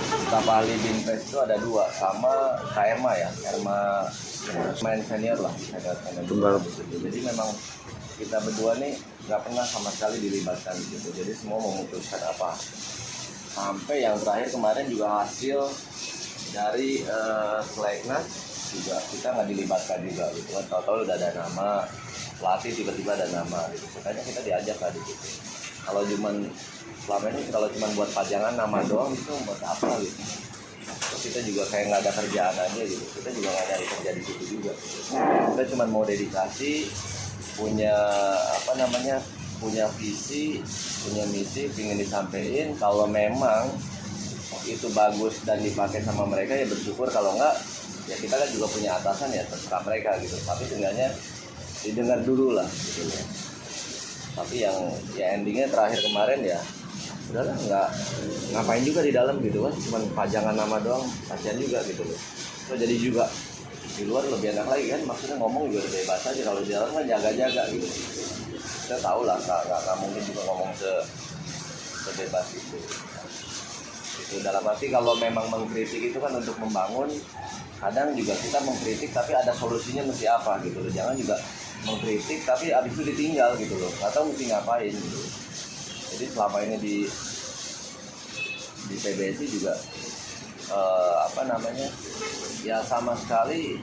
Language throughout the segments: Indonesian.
staf ahli Binpres itu ada dua, sama Kak Erma ya, Erma main senior lah, Tunggal. jadi memang kita berdua nih nggak pernah sama sekali dilibatkan gitu, jadi semua memutuskan apa, sampai yang terakhir kemarin juga hasil dari Seleknas juga kita nggak dilibatkan juga gitu kan, tahu-tahu udah ada nama pelatih, tiba-tiba ada nama gitu, makanya kita diajak tadi gitu. Kalau cuman selama ini kalau cuma buat pajangan nama doang itu buat apa gitu. Terus kita juga kayak nggak ada kerjaan aja gitu. Kita juga nggak nyari kerja di situ juga. Kita cuma mau dedikasi, punya apa namanya, punya visi, punya misi, ingin disampaikan. Kalau memang itu bagus dan dipakai sama mereka ya bersyukur. Kalau enggak ya kita kan juga punya atasan ya, terserah mereka gitu. Tapi sebenarnya didengar dulu lah gitu ya. Tapi yang ya endingnya terakhir kemarin ya udahlah, nggak ngapain juga di dalam gitu kan, cuman pajangan nama doang, kasihan juga gitu loh. So, jadi juga di luar lebih enak lagi kan, maksudnya ngomong juga lebih bebas aja, kalau di dalam kan jaga-jaga gitu. Kita tahu lah nggak mungkin juga ngomong sebebas itu. Itu dalam arti kalau memang mengkritik itu kan untuk membangun, kadang juga kita mengkritik tapi ada solusinya mesti apa gitu loh. Jangan juga mengkritik tapi abis itu ditinggal gitu loh, nggak tahu mesti ngapain gitu. Jadi selama ini di PBSI juga apa namanya ya sama sekali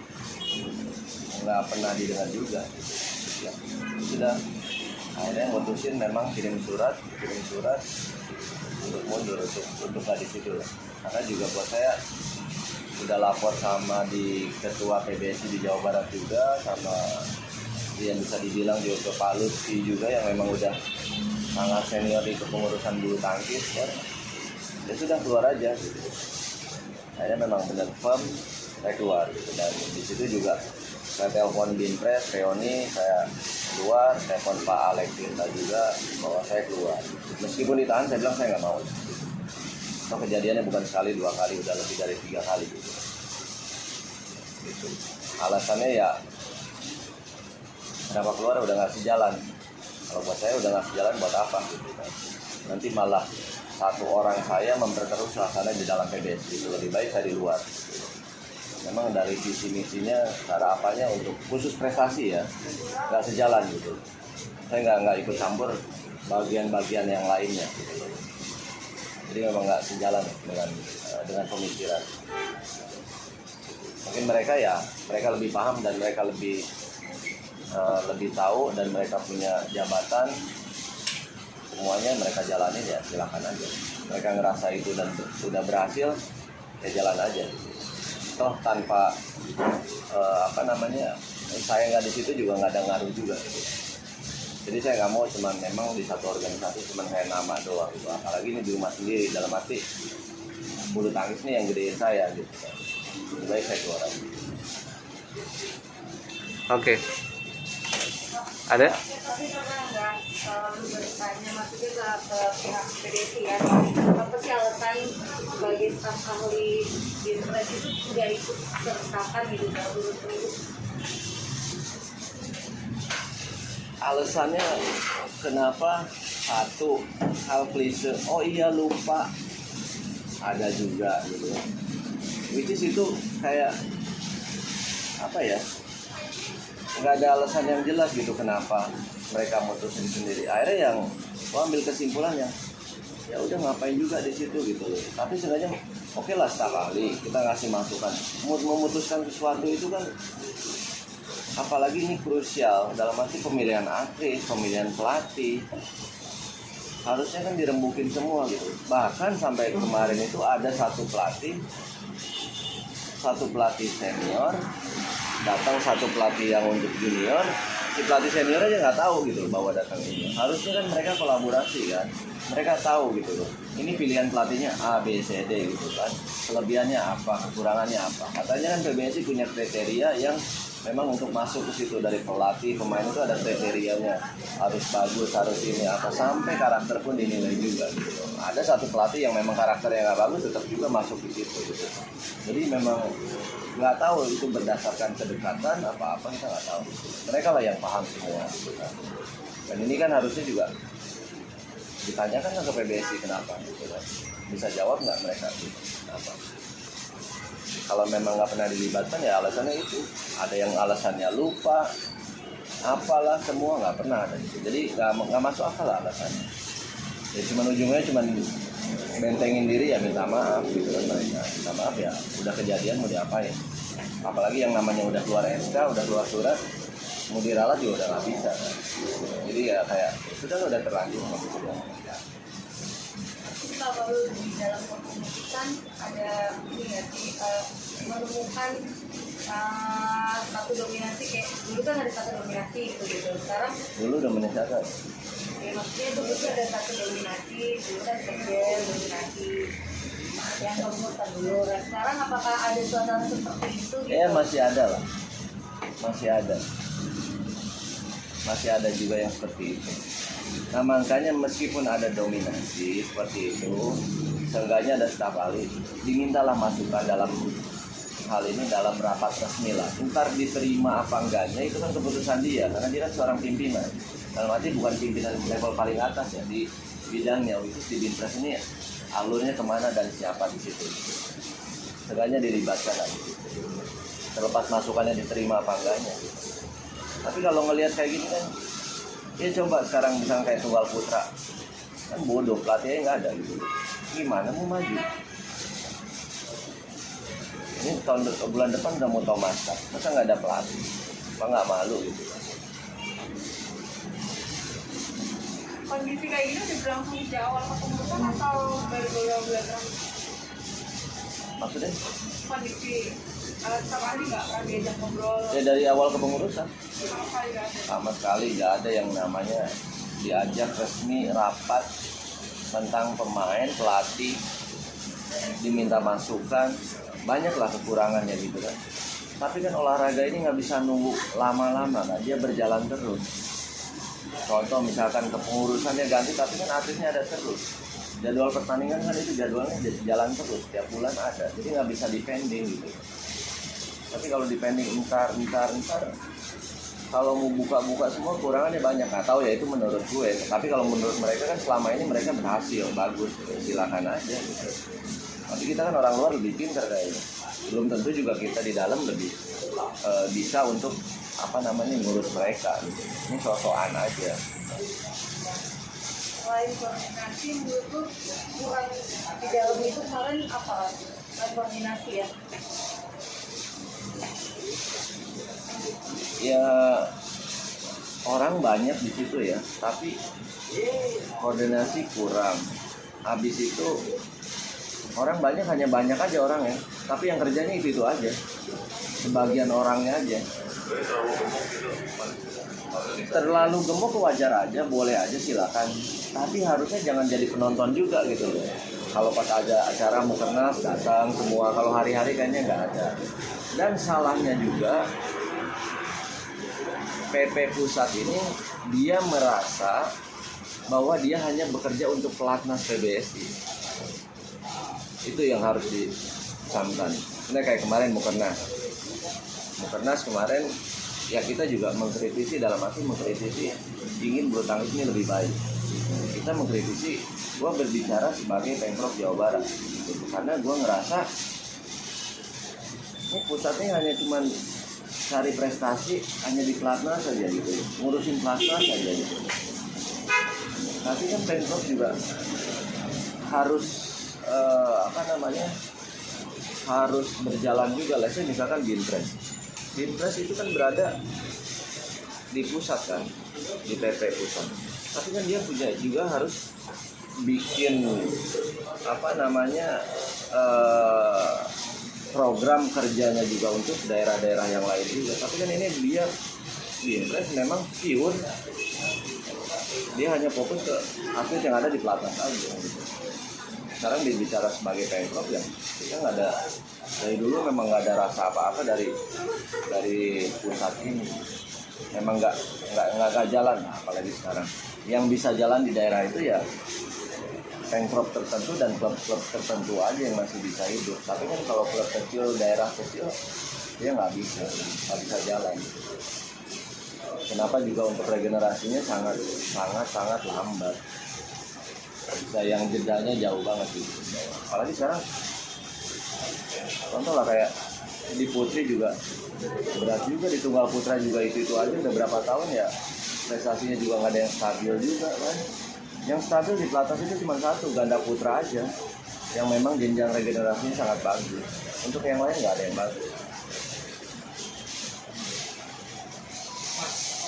nggak pernah didengar juga gitu. Ya, sudah akhirnya mutusin memang kirim surat untuk mundur, untuk nggak di situ lah. Karena juga buat saya udah lapor sama di ketua PBSI di Jawa Barat juga, sama yang bisa dibilang juga Pak Lutfi juga yang memang udah sangat senior di kepengurusan bulu tangkis ya. Ya sudah keluar aja gitu. Saya memang benar firm, saya keluar gitu. Dan di situ juga saya telepon Binpres, Reoni, saya keluar, telepon Pak Alex Tirta juga bahwa saya keluar. Meskipun ditahan, saya bilang saya nggak mau. So, kejadiannya bukan sekali, dua kali, udah lebih dari 3 kali gitu. Gitu. Alasannya ya kenapa keluar, udah ngasih jalan. Kalau buat saya udah ngasih jalan buat apa gitu kan. Nanti malah satu orang saya memperkeruh suasana di dalam PBSI, itu lebih baik saya di luar. Memang dari visi misinya, cara apanya untuk khusus prestasi ya, nggak sejalan gitu. Saya nggak ikut campur bagian-bagian yang lainnya. Gitu. Jadi memang nggak sejalan dengan pemikiran. Mungkin mereka lebih paham dan mereka lebih tahu dan mereka punya jabatan, semuanya mereka jalanin ya silakan aja. Mereka ngerasa itu dan sudah berhasil ya jalan aja. Toh tanpa saya nggak di situ juga nggak ada ngaruh juga. Gitu. Jadi saya nggak mau cuman memang di satu organisasi cuman kayak nama doang gitu. Apalagi ini di rumah sendiri, dalam arti bulu tangkis ini yang gedein saya gitu. Lebih baik saya keluar aja. Oke. Ada? Tapi pernah nggak bertanya maksudnya ke pihak PDSI ya, apa sih alasan sebagai staf ahli Binpres itu tidak ikut sertakan gitu dalam urut-urut? Alasannya kenapa? Satu, hal klise, oh iya lupa, ada juga gitu. Which is itu kayak apa ya? Nggak ada alasan yang jelas gitu kenapa mereka mutusin sendiri. Akhirnya yang ambil kesimpulannya ya udah ngapain juga di situ gitu loh. Tapi sebenarnya oke lah staf ahli, kita ngasih masukan. Memutuskan sesuatu itu kan apalagi ini krusial dalam arti pemilihan atlet, pemilihan pelatih. Harusnya kan dirembukin semua gitu. Bahkan sampai kemarin itu ada satu pelatih senior, datang satu pelatih yang untuk junior, si pelatih senior aja nggak tahu gitu loh bahwa datang ini. Harusnya kan mereka kolaborasi kan, mereka tahu gitu loh. Ini pilihan pelatihnya A, B, C, D gitu kan. Kelebihannya apa, kekurangannya apa. Katanya kan PBSI punya kriteria yang memang untuk masuk ke situ dari pelatih, pemain itu ada kriterianya. Harus bagus, harus ini apa, sampai karakter pun dinilai juga gitu loh. Ada satu pelatih yang memang karakternya nggak bagus, tetap juga masuk di situ gitu. Jadi memang nggak tahu itu berdasarkan kedekatan apa kita nggak tahu. Mereka lah yang paham semua gitu kan. Dan ini kan harusnya juga ditanyakan ke PBSI kenapa gitu kan. bisa jawab nggak mereka apa? Kalau memang nggak pernah dilibatkan ya alasannya itu. Ada yang alasannya lupa, apalah, semua nggak pernah ada gitu. Jadi nggak masuk akal lah alasannya. Ya cuma ujungnya cuma bentengin diri ya minta maaf gitu kan mereka. Minta maaf ya udah kejadian mau diapain. Apalagi yang namanya udah keluar SK, udah keluar surat, mau diralat juga udah nggak bisa kan. Jadi ya kayak udah terlanjur gitu. Kalau di dalam keputusan ada ini ya sih menemukan satu dominasi kayak dulu kan ada satu dominasi gitu. Sekarang Dulu dominasi apa? ya maksudnya dulu tuh ada satu dominasi, dulu kan kecil dominasi yang kemudian dulu. Nah, sekarang apakah ada suasana seperti itu gitu? Masih ada lah, masih ada juga yang seperti itu. Nah makanya meskipun ada dominasi seperti itu, seenggaknya ada staf ahli dimintalah masukan dalam hal ini dalam rapat resmi lah. Ntar diterima apa enggaknya itu kan keputusan dia, karena dia kan seorang pimpinan. Dalam arti bukan pimpinan level paling atas ya di bidangnya, itu di Binpres ini alurnya kemana dan siapa di situ. Seenggaknya dilibatkan lagi. Terlepas masukannya diterima apa enggaknya. Tapi kalau ngelihat kayak gini kan, ya coba sekarang misalnya kayak Tunggal Putra, kan bodoh, pelatihnya nggak ada gitu. Gimana mau maju? Ini bulan depan udah mau Thomas Cup, masa nggak ada pelatih? Apa nggak malu gitu? Kondisi kayak gini udah berlangsung sejak awal kepengurusan atau baru-baru bulan terakhir? Maksudnya? Kondisi staf ahli nggak pernah diajak ngobrol Ya dari awal kepengurusan sama sekali nggak ada. sama sekali nggak ada yang namanya diajak resmi rapat tentang pemain, pelatih, diminta masukan. Banyaklah kekurangannya gitu kan. Tapi kan olahraga ini nggak bisa nunggu lama-lama, nah dia berjalan terus. Contoh misalkan kepengurusannya ganti, tapi kan atletnya ada terus. Jadwal pertandingan kan itu jadwalnya jalan terus, tiap bulan ada. Jadi nggak bisa dipending gitu. Tapi kalau dipending entar, kalau mau buka-buka semua kurangannya banyak. Nggak tahu ya, itu menurut gue. Tapi kalau menurut mereka kan selama ini mereka berhasil, bagus, silakan aja gitu. Tapi kita kan orang luar lebih pintar kayaknya. Belum tentu juga kita di dalam lebih bisa untuk ngurus mereka gitu. Ini sosokan aja. Selain koordinasi, menurutku kurang di dalam itu kemarin apa? Selain koordinasi ya? Ya orang banyak di situ ya, tapi koordinasi kurang. Habis itu orang banyak, hanya banyak aja orang ya, tapi yang kerjanya itu aja, sebagian orangnya aja. Terlalu gemuk wajar aja, boleh aja silakan, tapi harusnya jangan jadi penonton juga gitu loh. Kalau pas ada acara Mukernas datang semua, kalau hari-hari kayaknya nggak ada. Dan salahnya juga PP Pusat ini dia merasa bahwa dia hanya bekerja untuk pelatnas PBSI. Itu yang harus disamkan. Ini kayak kemarin Mukernas kemarin ya kita juga mengkritisi, dalam arti mengkritisi ingin bulu tangkis ini lebih baik. Kita mengkritisi, gue berbicara sebagai Pemprov Jawa Barat gitu. Karena gue ngerasa ini pusatnya hanya cuman cari prestasi, hanya di pelatnas saja gitu, ngurusin pelatnas saja gitu. Tapi kan Pemprov juga harus harus berjalan juga. Lesnya misalkan Binpres itu kan berada di pusat kan, di PP pusat. Tapi kan dia punya juga harus bikin program kerjanya juga untuk daerah-daerah yang lain juga. Tapi kan ini dia Binpres memang pure, dia hanya fokus ke atlet yang ada di pelatnas aja gitu. Sekarang dia bicara sebagai Pemprov ya, kita nggak ada, dari dulu memang nggak ada rasa apa-apa dari pusat ini. Memang nggak jalan, apalagi sekarang. Yang bisa jalan di daerah itu ya Pemprov tertentu dan klub-klub tertentu aja yang masih bisa hidup. Tapi kan kalau klub kecil, daerah kecil, dia nggak bisa jalan. Kenapa juga untuk regenerasinya sangat lambat. bisa yang jedanya jauh banget gitu. Apalagi sekarang contoh lah kayak di putri juga berat juga, di tunggal putra juga itu aja udah berapa tahun ya prestasinya juga nggak ada yang stabil juga kan. Yang stabil di pelatnas itu cuma satu, ganda putra aja yang memang jenjang regenerasinya sangat bagus. Untuk yang lain nggak ada yang bagus.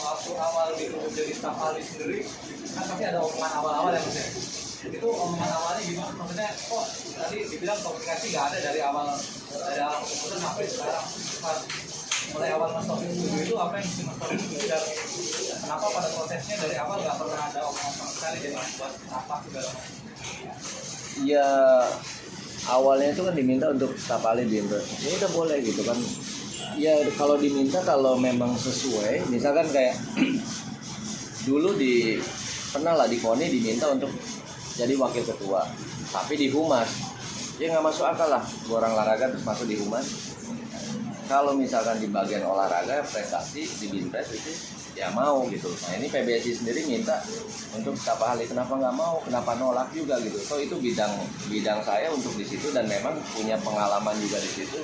Waktu awal gitu jadi staf ahli sendiri kan pasti ada omongan awal-awal yang maksudnya itu omongan awalnya gimana, maksudnya kok tadi dibilang komunikasi nggak ada dari awal keputusan sampai sekarang. Pas mulai awal Mas Taufik itu apa yang Mas Taufik dan kenapa pada prosesnya dari awal nggak pernah ada omongan sama sekali jadi buat apa segala macam. Ya awalnya itu kan diminta untuk staf ahli di Indra. Ya udah boleh gitu kan. Ya kalau diminta, kalau memang sesuai, misalkan kayak dulu pernah lah di KONI diminta untuk jadi wakil ketua, tapi di humas ya nggak masuk akal lah, orang olahraga terus masuk di humas. Kalau misalkan di bagian olahraga prestasi di Binpres itu ya mau gitu. Nah ini PBSI sendiri minta untuk staf ahli, kenapa nggak mau, kenapa nolak juga gitu. So itu bidang saya untuk di situ dan memang punya pengalaman juga di situ,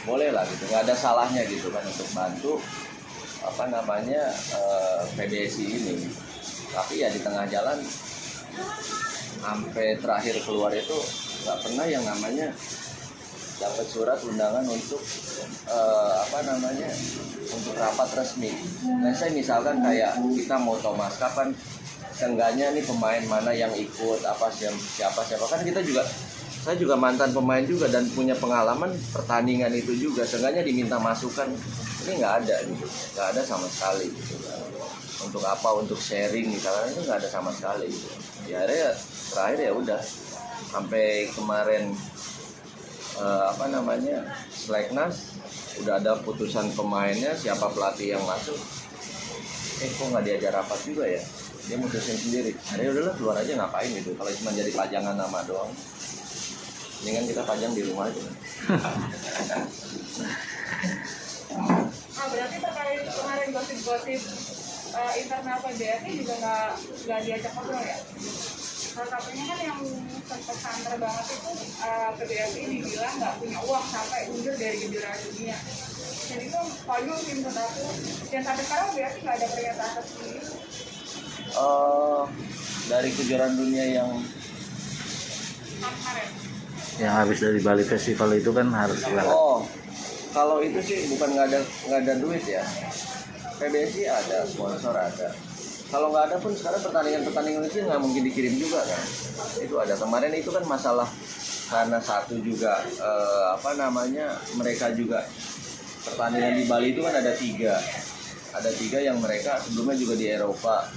boleh lah gitu, nggak ada salahnya gitu kan untuk bantu PBSI ini. Tapi ya di tengah jalan sampai terakhir keluar itu nggak pernah yang namanya dapat surat undangan untuk untuk rapat resmi. Nah saya misalkan kayak kita mau Thomas kapan, seenggaknya nih pemain mana yang ikut, siapa kan saya juga mantan pemain juga dan punya pengalaman pertandingan itu juga, seenggaknya diminta masukan. Ini nggak ada gitu, nggak ada sama sekali gitu. Untuk apa, untuk sharing misalnya itu nggak ada sama sekali gitu. Ya akhirnya terakhir ya udah sampai kemarin Seleknas udah ada putusan pemainnya, siapa pelatih yang masuk, kok nggak diajar rapat juga ya, dia mutusin sendiri. Akhirnya udahlah keluar aja, ngapain gitu kalau cuma jadi pajangan nama doang. Mendingan kita pajang di rumah aja. Berarti terkait kemarin gosip-gosip internal PBSI juga nggak diajak ngobrol ya? Salah satunya kan yang sempat santer banget itu PBSI dibilang nggak punya uang sampai mundur dari kejuaraan dunia. Jadi itu konyol sih menurut aku. Dan sampai sekarang PBSI nggak ada pernyataan resmi itu. Dari kejuaraan dunia yang Kemarin. Yang habis dari Bali Festival itu kan harus jualan. Kalau itu sih bukan nggak ada duit ya. PBSI ada, sponsor ada. Kalau nggak ada pun sekarang pertandingan itu nggak mungkin dikirim juga kan. Itu ada kemarin itu kan masalah karena satu juga mereka juga pertandingan di Bali itu kan ada tiga yang mereka sebelumnya juga di Eropa.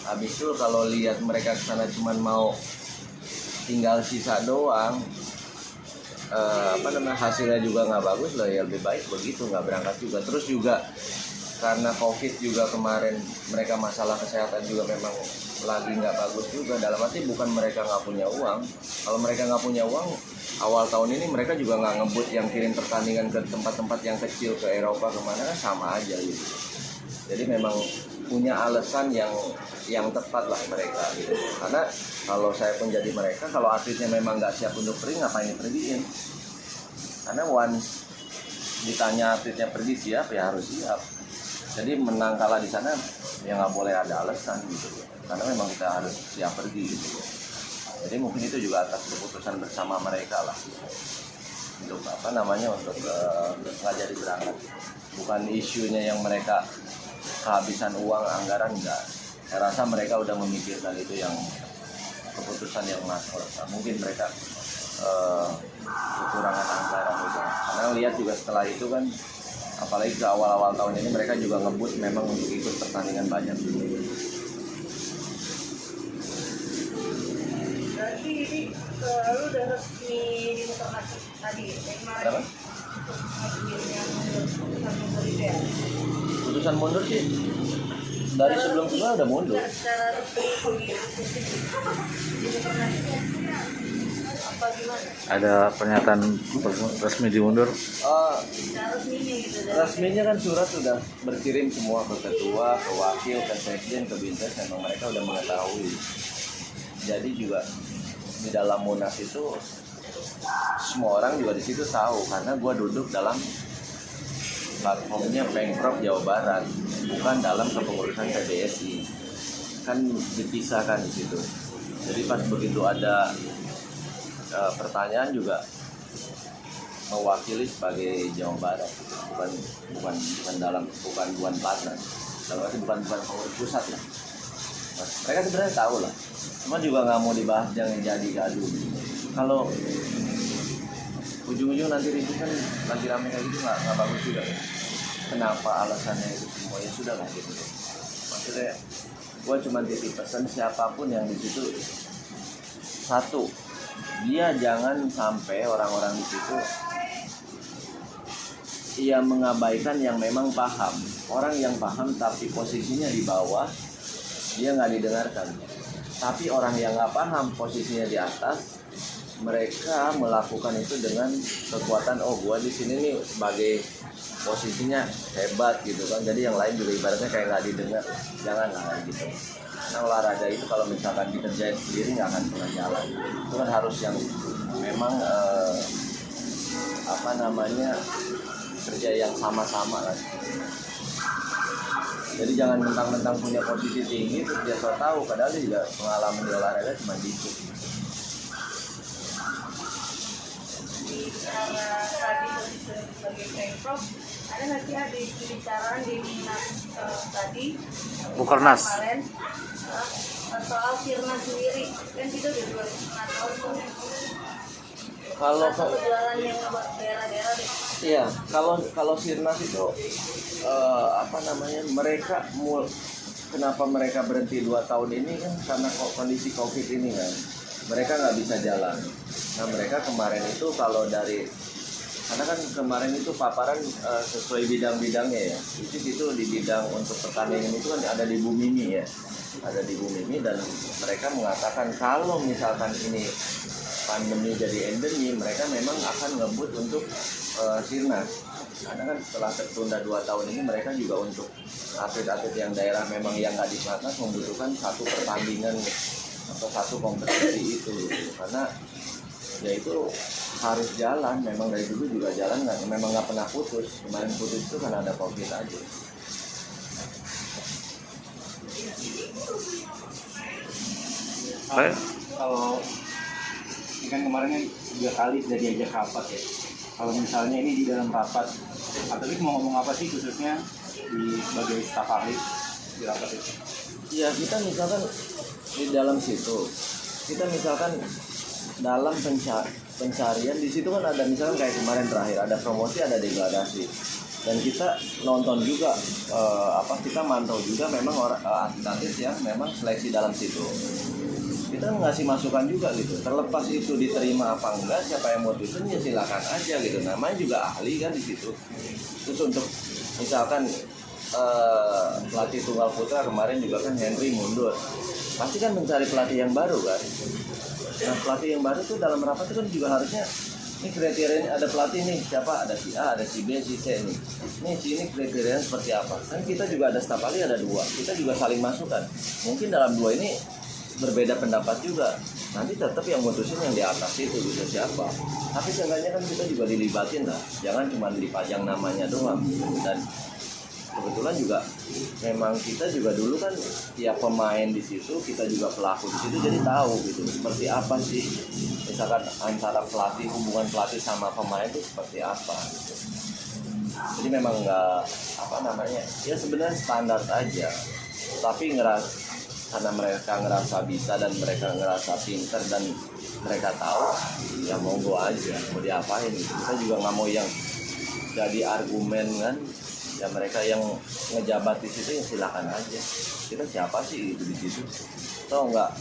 Habis itu kalau lihat mereka kesana cuma mau tinggal sisa doang, hasilnya juga nggak bagus lah, ya lebih baik begitu, nggak berangkat juga. Terus juga karena COVID juga kemarin mereka masalah kesehatan juga memang lagi nggak bagus juga. Dalam arti bukan mereka nggak punya uang. Kalau mereka nggak punya uang, awal tahun ini mereka juga nggak ngebut yang kirim pertandingan ke tempat-tempat yang kecil, ke Eropa kemana, kan sama aja gitu. Jadi memang punya alasan yang tepat lah mereka gitu. Karena kalau saya pun jadi mereka, kalau atletnya memang nggak siap untuk pergi, ngapain dipergiin? Karena once ditanya atletnya pergi siap, ya harus siap. Jadi menang kalah di sana ya nggak boleh ada alasan gitu. Karena memang kita harus siap pergi gitu. Jadi mungkin itu juga atas keputusan bersama mereka lah. Untuk untuk nggak jadi berangkat. Bukan isunya yang mereka kehabisan uang, anggaran, enggak. Saya rasa mereka udah memikirkan itu, yang keputusan yang masuk. Mungkin mereka kekurangan anggaran gitu. Karena lihat juga setelah itu kan, apalagi ke awal-awal tahun ini mereka juga ngebut memang untuk ikut pertandingan banyak. Berarti ini lu udah resmi dimutarkan tadi ya? Kenapa? Putusan mundur sih dari sebelum-sebelumnya udah mundur. Secara resmi apa gimana? Ada pernyataan resmi dimundur. Secara resminya gitu. Resminya kan surat sudah berkirim semua ke ketua, ke wakil, ke sekjen, ke bintes. Memang mereka udah mengetahui. jadi juga di dalam Munas itu semua orang juga di situ tahu karena gue duduk dalam platformnya Pemprov Jawa Barat, bukan dalam kepengurusan PBSI, kan dipisahkan di situ. Jadi pas begitu ada pertanyaan juga mewakili sebagai Jawa Barat, bukan platnas, bukan pengurus pusat lah. Nah, mereka sebenarnya tahu lah, cuma juga nggak mau dibahas jangan jadi gaduh. Kalau ujung-ujung nanti ribut kan lagi rame kayak gitu nggak bagus juga. Kenapa alasannya itu semua ya sudah lah gitu. Maksudnya gue cuma titip pesan siapapun yang di situ, satu, dia jangan sampai orang-orang di situ ia mengabaikan yang memang paham. Orang yang paham tapi posisinya di bawah, dia nggak didengarkan. Tapi orang yang nggak paham posisinya di atas, mereka melakukan itu dengan kekuatan, oh gua di sini nih sebagai posisinya hebat gitu kan, jadi yang lain juga ibaratnya kayak nggak didengar. Jangan lah gitu. Nah, olahraga itu kalau misalkan dikerjain sendiri nggak akan pernah jalan. Itu kan harus yang memang kerja yang sama-sama kan. Jadi jangan mentang-mentang punya posisi tinggi terus dia so tahu, padahal dia juga pengalaman di olahraga cuma dikit. Di tadi sebagai Pemprov, ada nggak sih di pembicaraan di Munas tadi Bukernas kemarin soal Sirnas sendiri, kan kita udah 2,5 tahun tuh. Kalau jualan yang buat daerah-daerah deh. iya, kalau Sirnas itu mereka kenapa mereka berhenti 2 tahun ini kan karena kondisi COVID ini kan. Mereka nggak bisa jalan. Nah, mereka kemarin itu karena kan kemarin itu paparan sesuai bidang-bidangnya ya. Itu di bidang untuk pertanian itu kan ada di Bu Mimi ya. Ada di Bu Mimi dan mereka mengatakan kalau misalkan ini pandemi jadi endemi, mereka memang akan ngebut untuk Sirnas. Karena kan setelah tertunda 2 tahun ini mereka juga untuk atlet-atlet yang daerah memang yang nggak di Platnas membutuhkan satu pertandingan atau satu kompetisi itu gitu. Karena ya itu harus jalan, memang dari dulu juga jalan memang nggak pernah putus. Kemarin putus itu karena ada COVID aja. Kalau ini kan kemarin kan 3 kali sudah diajak rapat ya. Kalau misalnya ini di dalam rapat, atlet mau ngomong apa sih khususnya sebagai staf ahli di rapat itu? Ya kita misalkan di dalam situ, kita misalkan dalam pencarian di situ kan ada misalkan kayak kemarin terakhir ada promosi, ada degradasi, dan kita nonton juga kita mantau juga memang orang atlet yang memang seleksi dalam situ. Kita ngasih masukan juga gitu, terlepas itu diterima apa enggak, siapa yang mutusin ya silakan aja gitu, namanya juga ahli kan di situ. Terus untuk misalkan pelatih tunggal putra kemarin juga kan Henry mundur, pasti kan mencari pelatih yang baru kan. Nah pelatih yang baru tuh dalam rapat itu kan juga harusnya ini kriterianya, ada pelatih nih siapa, ada si A, ada si B, si C nih. Si ini kriterianya seperti apa? Kan kita juga ada staf ahli ada 2, kita juga saling masukan. Mungkin dalam 2 ini berbeda pendapat juga, nanti tetap yang mutusin yang di atas itu bisa siapa, tapi seenggaknya kan kita juga dilibatin lah, jangan cuma dipajang namanya doang. Dan kebetulan juga memang kita juga dulu kan ya pemain di situ, kita juga pelaku di situ, jadi tahu gitu seperti apa sih misalkan antara pelatih, hubungan pelatih sama pemain itu seperti apa gitu. Jadi memang nggak ya sebenarnya standar aja, tapi karena mereka ngerasa bisa dan mereka ngerasa pinter dan mereka tahu, ya monggo aja mau diapain gitu. Kita juga nggak mau yang jadi argumen kan, ya mereka yang ngejabat di situ ya silakan aja. Kita siapa sih itu di situ? Atau nggak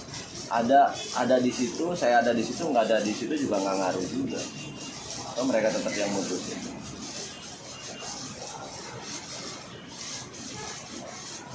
ada di situ, saya ada di situ, nggak ada di situ juga nggak ngaruh juga. Atau mereka tetap yang mutusin.